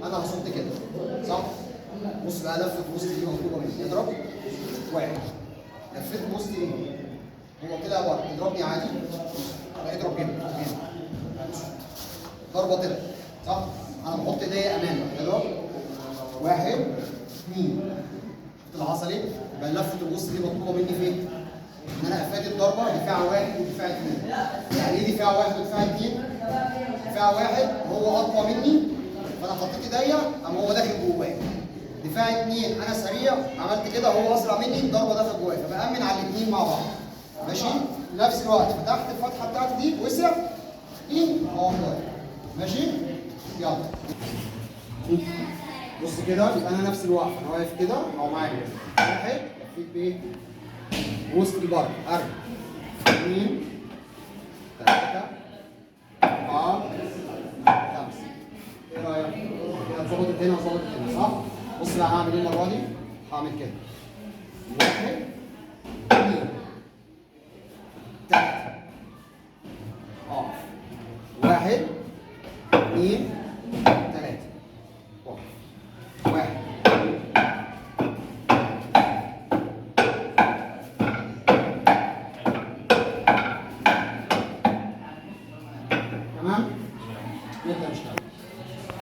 انا هصد كده صح؟ بص بقى لفه وسط دي مطلوبه مني، اضرب واحد، لفيت وسط دي هو كده بره، اضربني عادي اضرب هنا ضربه طلعت صح؟ انا بحط ايديا امامي اضرب واحد اثنين، شفت العصا ليه؟ يبقى لفه الوسط دي مطلوبه مني فين؟ ان انا افادي الضربه دفاع واحد ودفاع اثنين. يعني ايه دفاع واحد ودفاع اثنين؟ دفاع واحد هو اقوى مني فانا حطيت ايديا قام هو داخل جوايا. دفاع اثنين انا سريع عملت كده هو اسرع مني الضربه داخل جوايا، فبامن على الاثنين مع بعض. ماشي؟ نفس الوقت فتحت الفتحه بتاعتي دي وسع دي اهو ماشي؟ يلا. بص كده يبقى انا نفس الوقفه انا واقف كده اهو معايا واحد لفيت بايه؟ وسط البر ارجع اثنين ثلاثه اربعه خمسه. ايه رايك؟ كده ظبطت هنا وظبطت هنا صح؟ بص بقى هعمل ايه المره دي؟ هعمل كده واحد